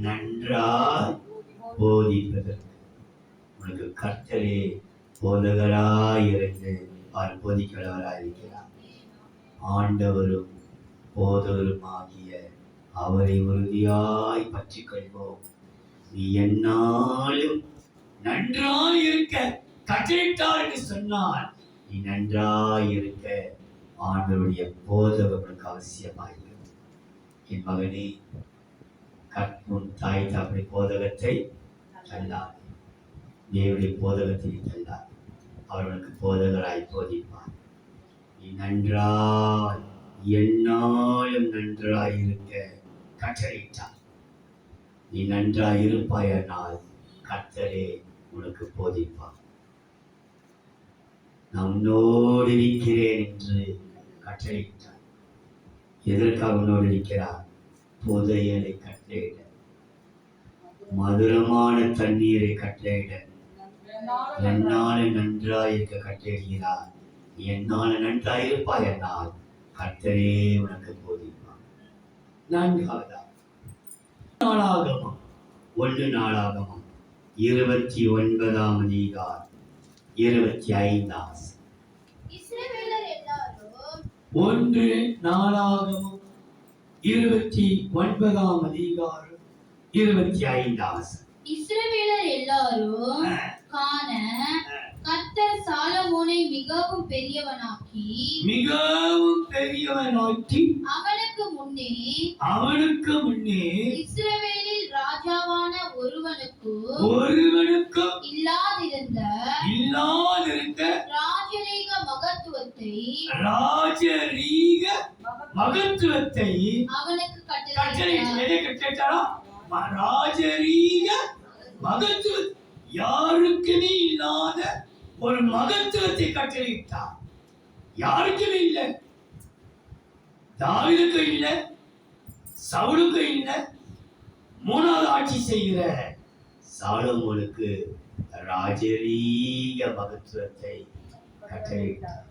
Speaker 2: நன்றாய் போதிப்பதற்கு. உனக்கு கர்த்தரே போதகராயிருந்து அவர் போதிக்கிறவராயிருக்கிறார். ஆண்டவரும் போதகருமாகிய அவரை உறுதியாய் பற்றிக் கொள்வோம். நீ என்னாலும்
Speaker 1: நன்றாய் இருக்க கட்டளையிட்டார் என்று சொன்னால்
Speaker 2: நீ நன்றாய் இருக்க ஆண்டவருடைய போதகம் உனக்கு அவசியமாயிருக்கிறது. என் மகனே, கற்பும் தாய் தகப்பனுடைய போதகத்தை தள்ளாதே. தேவனுடைய போதகத்தை தள்ளாதே. அவர்களுக்கு போதகராய் போதிப்பார். நீ நன்றாய் என்னாலும் நன்றாய் இருக்க கட்டளையிட்டார். நீ நன்றாய் இருப்பாயானால் கர்த்தரே உனக்கு போதிப்பார். நான் உன்னோடு இருக்கிறேன் என்று கட்டளையிட்டார். எதற்காக உன்னோடு இருக்கிறார்? புதையலை கட்டளையிட, மதுரமான தண்ணீரை கட்டளையிட, என்னாலும் நன்றாய் இருக்க கட்டளையிடுகிறார். நீ என்னாலும் நன்றாய் இருப்பாய் என்னால் கர்த்தரே உனக்கு போதிப்பார்.
Speaker 1: நான்காவதா நாளாகமம்
Speaker 2: 1 நாளாகமம் 29ஆம் அதிகாரம் 25ஆம் வசனம்.
Speaker 3: இஸ்ரவேலர் எல்லாரும்
Speaker 1: 1 நாளாகமம் 29ஆம் அதிகாரம்
Speaker 2: 25ஆம் வசனம்.
Speaker 3: இஸ்ரவேலர் எல்லாரும் காண கர்த்தர் சாலமோனை மிகவும் பெரியவனாக்கி அவனுக்கு முன்னே இஸ்ரவேலில் ராஜாவான ஒருவனுக்கும் இல்லாதிருந்த ராஜரீக
Speaker 1: மகத்துவத்தை
Speaker 3: அவனுக்கு
Speaker 1: கட்டளையிட்டார். ராஜரீக மகத்துவம் யாருக்குமே இல்லாத ஒரு மகத்துவத்தை கட்டளையிட்டார். யாருக்குமே இல்லை. தாவீதுக்கு இல்லை, சவுலுக்கு இல்லை. 3வது ஆட்சி செய்கிற
Speaker 2: சாலமோனுக்கு ராஜரீக மகத்துவத்தை கட்டளையிட்டார்.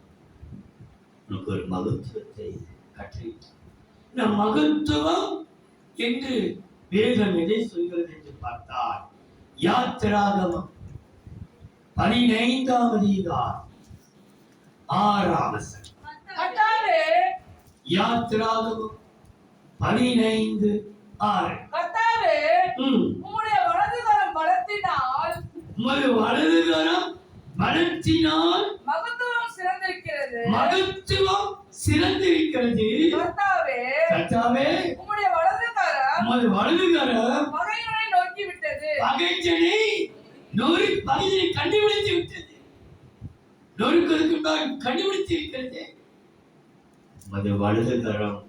Speaker 2: உனக்கு ஒரு மகத்துவத்தை கட்டளையிட்டார்.
Speaker 1: இந்த மகத்துவம் என்று வேதம் எதை சொல்கிறது என்று பார்த்தால் யாத்திராகமம் 15ஆம் அதிகாரம் 6ஆம் வசனம். யாத்திராகமம் 15:6.
Speaker 4: உம்முடைய வலதுகரம் பலத்தினால்
Speaker 1: உமது வலதுகரம் பலத்தினால்
Speaker 4: மகத்துவம் சிறந்திருக்கிறது.
Speaker 1: கர்த்தாவே,
Speaker 4: உம்முடைய வலதுகரம்
Speaker 1: உமது வலதுகரம்
Speaker 4: பகைஞனை நோக்கி விட்டது.
Speaker 1: பகைஞனை பகுதியை கண்டுபிடித்து விட்டது. நொறுக்குவதற்கு கண்டுபிடித்து இருக்கிறது.
Speaker 2: மது வலதுகரம்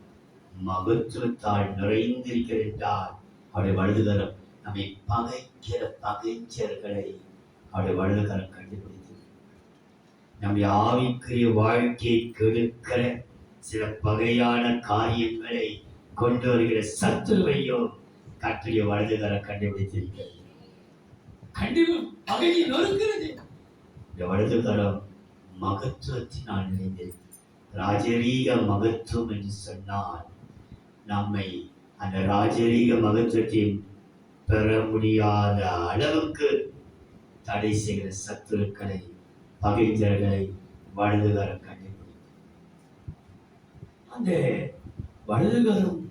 Speaker 2: மகத்துவத்தால் நிறைந்திருக்கிறது என்றால் அவருடைய வலதுகரம் நம்மை பகைக்கிற பகைச்சர்களை அவருடைய வலதுகரம் கண்டுபிடித்து நம்முடைய ஆவிக்குரிய வாழ்க்கையை கெடுக்கிற சில பகையான காரியங்களை கொண்டு வருகிற சத்துருவையும் கர்த்தருடைய வலதுகரம் கண்டுபிடித்திருக்கிறது.
Speaker 1: பகையை நொறுக்கிறது.
Speaker 2: இந்த வலதுகரம் மகத்துவத்தினால் நிறைந்திருக்கிறது. ராஜரீக மகத்துவம் என்று சொன்னால் நம்மை அந்த ராஜரீக மகத்துவத்தை பெற முடியாத அளவுக்கு தடை செய்கிற சத்துருக்களை பகைஞர்களை வலதுகரம் கண்டுபிடிக்கும்.
Speaker 1: அந்த வலதுகரம்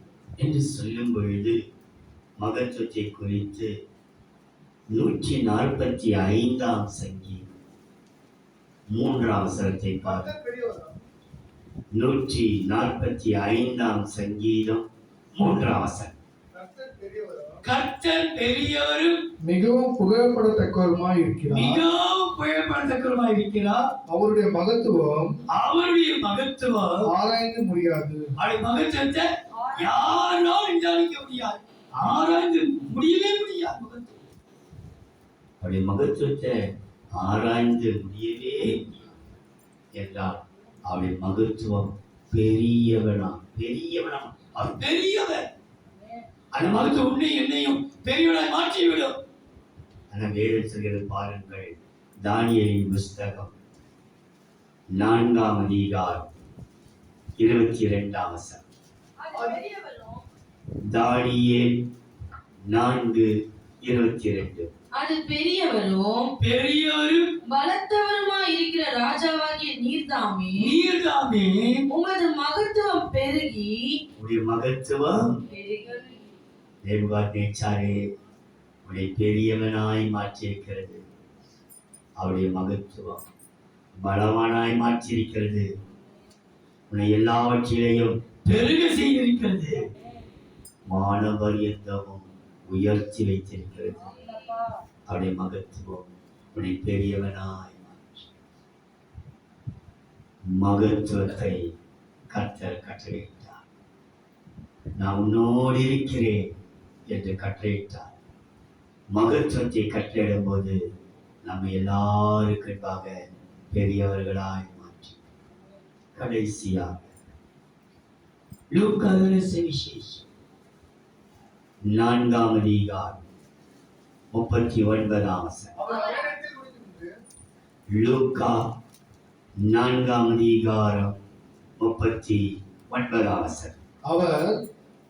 Speaker 2: என்று சொல்லும் பொழுது மகத்துவத்தை குறித்து 145 சங்கீதம் 3ஆம் வசனத்தை பார்க்க. 145 சங்கீதம் 3ஆம் வசனம்.
Speaker 1: கர்த்தர் பெரியவரும்
Speaker 5: மிகவும் புகழப்படத்தக்கவருமாய் இருக்கிறார்.
Speaker 1: மிகவும் புகழப்படத்தக்கவருமாய் இருக்கிறார்.
Speaker 5: அவருடைய மகத்துவம் ஆராய்ந்து முடியாது.
Speaker 1: அவருடைய மகத்துவத்தை யாராலும் விசாரிக்க முடியாது. ஆராய்ந்து முடியவே முடியாது.
Speaker 2: அவருடைய மகத்துவத்தை ஆராய்ந்து முடியவே என்றால் அவருடைய மகத்துவம் பெரியவனா.
Speaker 1: அவர் பெரியவர். அந்த மகத்துவம் உன்னை என்னையும் பெரியவனாய் மாற்றிவிடும்.
Speaker 2: அந்த வேதம் சொல்கிறது பாருங்கள். தானியேலின் புஸ்தகம் 4ஆம் அதிகாரம் 22ஆம் வசனம். தானியேல் 4:22.
Speaker 4: அது பெரியவரும் பலத்தவருமாய் இருக்கிற ராஜாவாகிய நீர்தாமே உமது மகத்துவம் பெருகி.
Speaker 2: உடைய மகத்துவம் நேபுகாத்நேச்சாரே உடைய பெரியவனாய் மாற்றியிருக்கிறது. அவருடைய மகத்துவம் பலவானாய் மாற்றியிருக்கிறது. உன்னை எல்லாவற்றிலையும்
Speaker 1: பெருக செய்திருக்கிறது.
Speaker 2: மானபரியந்தமும் உயர்த்தி வைத்திருக்கிறது. அவருடைய மகத்துவம் உன்னை பெரியவனாய் மாற்றி மகத்துவத்தை கர்த்தர் கட்டளையிட்டார். நான் உன்னோடு இருக்கிறேன் என்று கட்டளையிட்டார். மகத்துவத்தை கட்டளையிடும் போது நம்ம எல்லாருக்காக பெரியவர்களாய் மாற்றி. கடைசியாக
Speaker 1: லூக்கா சுவிசேஷம்
Speaker 2: 4ஆம் அதிகாரம் 39ஆம் வசனம். லூக்கா 4ஆம் அதிகாரம் 39ஆம் வசனம்.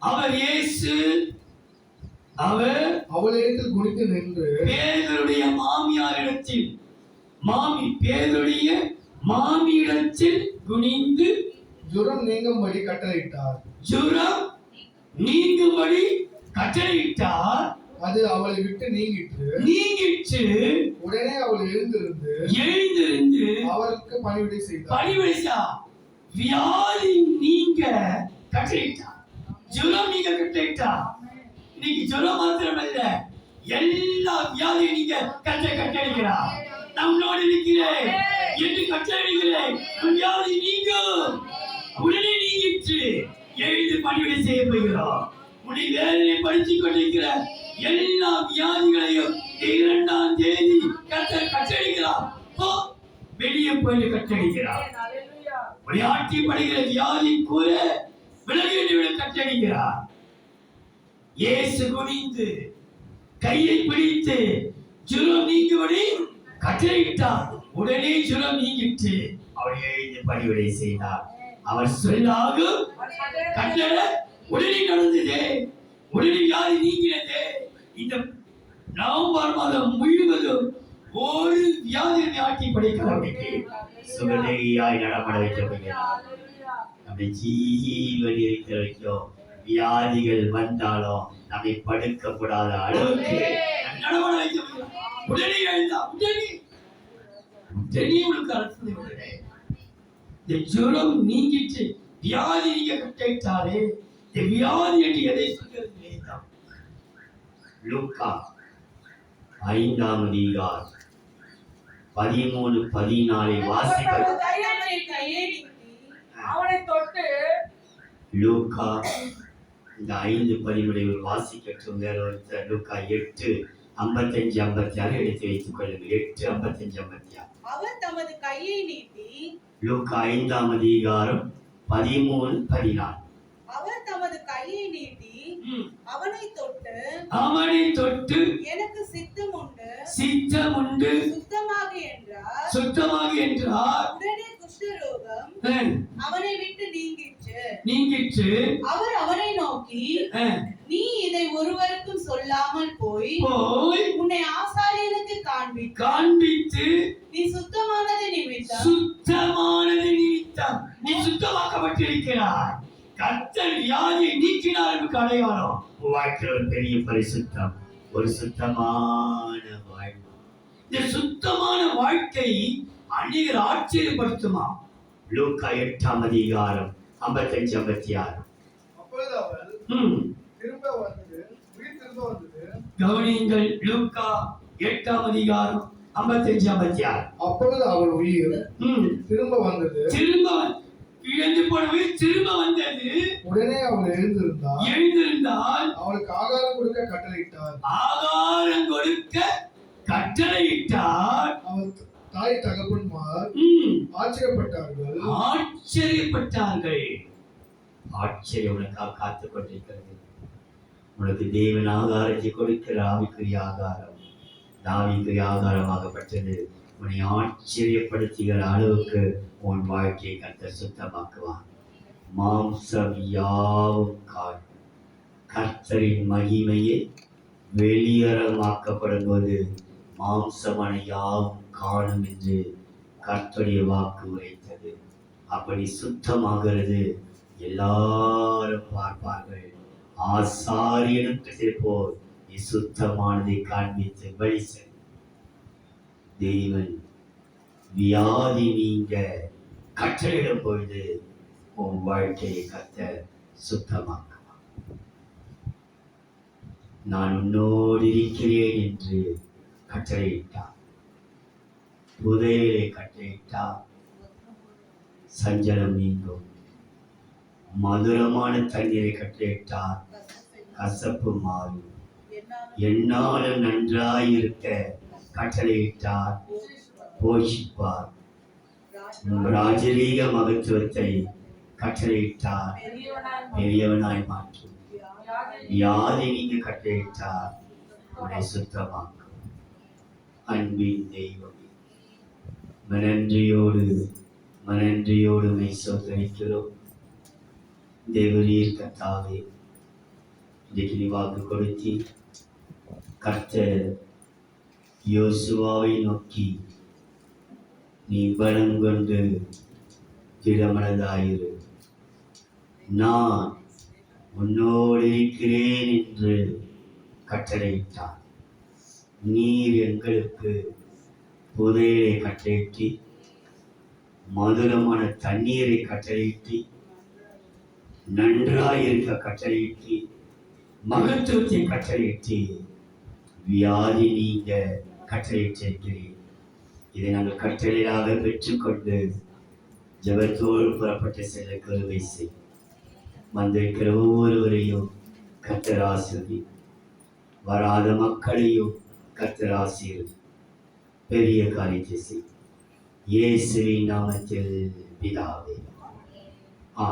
Speaker 1: அவர் இயேசு
Speaker 5: அவளிடத்தில் குனிந்து நின்று
Speaker 1: பேதுருடைய மாமியிடத்தில் குனிந்து
Speaker 5: ஜுரம் நீங்கும்படி கட்டளையிட்டார். அது அவளை விட்டு நீங்கிற்று. உடனே அவள் எழுந்திருந்து அவருக்கு பணிவிடை செய்தார்.
Speaker 1: வியாதி நீங்க கட்டளையிட்டார். ஜுரம் நீங்க கட்டளையிட்டார். இன்னைக்கு ஜுரம் மாத்திரமல்ல, எல்லா வியாதியும் நீங்க கட்டளையிடுகிறார். நம்மளோடு இருக்கிறேன் என்று கட்டளையிடுகிறேன். வியாதி நீங்கும். உடனே நீங்கிற்று. எழுந்து பணிவிடை செய்ய போகிறோம். உன்னை வேதனை படித்துக் கொண்டிருக்கிற எல்லா வியாதிகளையும் 2ஆம் தேதி கர்த்தர் கட்டளையிடுகிறார். வெளியே போய் கட்டளையிடுகிறார். விளையாட்டி படுகிற வியாதி கூற விலகிவிட கட்டளையிடுகிறார். இயேசு குனிந்து கையை பிடித்து ஜுரம் நீங்கும்படி கட்டளையிட்டார். உடனே ஜுரம் நீங்கிற்று. அவர் எழுந்து பணிவிடை செய்தார். அவர் சொல்லாகும் கட்டளை உடனே நடந்தது. உடனே வியாதி நீங்கினது. இந்த நவம்பர் மாதம் முழுவதும் ஒரு வியாதியை ஆட்டி படைக்கிறவர்களுக்கு
Speaker 2: சுகதையாய் நடமாட வைக்கப்படுகிறார். நம்முடைய ஜீவன் இருக்கிற வரைக்கும் வியாதிகள் வந்தாலும் நம்மை படுக்கப்படாத அளவுக்கு
Speaker 1: நடமாட வைக்கப்படுகிறார். உடனே எழுந்தா உடனே உனக்கு அர்த்தம் உடனே இந்த ஜுரம் நீங்கிட்டு வியாதி நீங்க கட்டளையிட்டாரே. வியாதி என்று எதை சொல்கிறது?
Speaker 2: லூக்கா 5ஆம் அதிகாரம் 13, 14 வாசிக்க.
Speaker 4: கையை நீட்டி அவனை தொட்டு
Speaker 2: லூக்கா இந்த 5:13 வாசிக்கட்டும். வேற ஒருத்தர் லூக்கா 8:55-56 எடுத்து வைத்துக் கொள்ளுங்கள். 8:55-56.
Speaker 6: அவர் தமது கையை நீட்டி
Speaker 2: லூக்கா 5ஆம் அதிகாரம் 13, 14.
Speaker 6: அவர் தமது கையை நீட்டி அவனை தொட்டு எனக்கு சித்தம் உண்டு சுத்தமாக என்றார். உடனே குஷ்டரோகம் அவனை விட்டு நீங்கிற்று. அவர் அவனை நோக்கி, நீ இதை ஒருவருக்கும் சொல்லாமல் போய் உன்னை ஆசாரியனுக்கு காண்பித்து நீ சுத்தமானது நிமித்தம்
Speaker 1: நீ சுத்தமாக்கப்பட்டிருக்கிறாய். கர்த்தர் வியாதியை நீக்கினாருக்கு அடையாளம்.
Speaker 2: வாழ்க்கையில் ஒரு பெரிய பரிசுத்தம், ஒரு சுத்தமான வாழ்க்கை.
Speaker 1: இந்த சுத்தமான வாழ்க்கை அநேகர் ஆச்சரியப்படுத்துமா.
Speaker 2: லூக்கா 8ஆம் அதிகாரம் 55-56.
Speaker 5: அப்பொழுது அவள் திரும்ப வந்தது.
Speaker 1: கவனியுங்கள். லூக்கா 8ஆம் அதிகாரம் 55-56.
Speaker 5: அப்பொழுது அவள் உயிர் திரும்ப வந்தது.
Speaker 1: இழந்து போனவை திரும்ப வந்தது.
Speaker 5: உடனே அவள் எழுந்திருந்தால் அவளுக்கு ஆகாரம் கொடுக்க கட்டளையிட்டார். அவள் தாய் தகப்பன்மார் ஆச்சரியப்பட்டார்கள்.
Speaker 2: ஆச்சரியம் உனக்காக காத்துக் கொண்டிருக்கிறது. உனக்கு தேவன் ஆகாரத்தை கொடுக்கிற ஆவிக்குரிய ஆகாரம், ஆவிக்குரிய ஆகாரமாகப்பட்டது. உன்னை ஆச்சரியப்படுத்துகிற அளவுக்கு உன் வாழ்க்கையை கர்த்தர் சுத்தமாக்குவான். மாம்சம் யாவும் காண். கர்த்தரின் மகிமையை வெளியரமாக்கப்படும் போது மாம்சமான யாவும் காணும் என்று கர்த்தருடைய வாக்கு உரைத்தது. அப்படி சுத்தமாகிறது. எல்லாரும் பார்ப்பார்கள். ஆசாரியனுக்கு போல் நீ சுத்தமானதை காண்பித்து வழி செல். தேவன் வியாதி நீங்க கட்டளையிடும் பொழுது உன் வாழ்க்கையை கர்த்தர் சுத்தமாக்குவான். நான் உன்னோடு இருக்கிறேன் என்று கட்டளையிட்டார். புதையலை கட்டளையிட்டார். சஞ்சலம் நீங்கும். மதுரமான தண்ணீரை கட்டளையிட்டார். கசப்பு மாறும். என்னாலும் நன்றாயிருக்க கட்டளையிட்டார். போஷிப்பார். ராஜரீக மகத்துவத்தை கட்டளையிட்டார். பெரியவனாய் மாற்றும். வியாதி நீங்க கட்டளையிட்டார். உன்னை சுத்தமாக்கும். அன்பின் தெய்வமே, மனன்றியோடு உன்னை சோதரிக்கிறோம். தேவரீர் கர்த்தாவே, இன்றைக்கு நீ வாக்கு கொடுத்தி கர்த்தர் யோசுவாவை நோக்கி நீ பலம் கொண்டு திடமனதாயிரு, நான் உன்னோடு இருக்கிறேன் என்று கட்டளையிட்டார். நீர் எங்களுக்கு புதையலை கட்டளையிட்டு, மதுரமான தண்ணீரை கட்டளையிட்டு, நன்றாயிருக்க கட்டளையிட்டு, மகத்துவத்தை கட்டளையிட்டு, வியாதி நீங்க கட்டளையிட்டிருக்கிறேன். இதை நாங்கள் கட்டளையாக பெற்றுக்கொண்டு ஜெபத்தோடு புறப்பட்டு செல்ல கருவை செய். வந்திருக்கிற ஒவ்வொருவரையும் கர்த்தர் ஆசீர்வதி. வராத மக்களையும் கர்த்தர் ஆசீர்வதி. பெரிய காரியத்தை செய். இயேசுவின் நாமத்தில் பிதாவே. ஆ